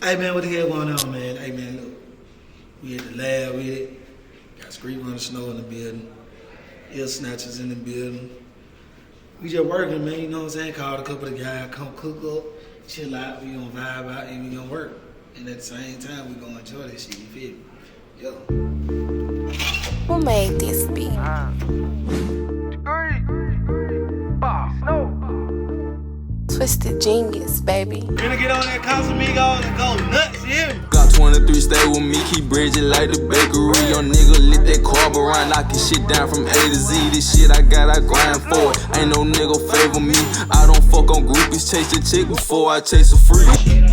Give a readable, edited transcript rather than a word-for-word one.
Hey man, what the hell going on, man? Hey man, look, we at the lab with it. Got Scream on the Snow in the building. Ear Snatchers in the building. We just working, man, you know what I'm saying? Called a couple of guys, come cook up, chill out, we gonna vibe out, and we gonna work. And at the same time, we gonna enjoy this shit, you feel me? Yo. Who made this beat? Twysted genius, baby. Gonna get on that Casamigos and go nuts, you hear me? Got 23, stay with me, keep bridging like the bakery. Young nigga lit that carb around, knocking shit down from A to Z. This shit I got, I grind for it. Ain't no nigga favor me. I don't fuck on groupies, chase the chick before I chase a freak.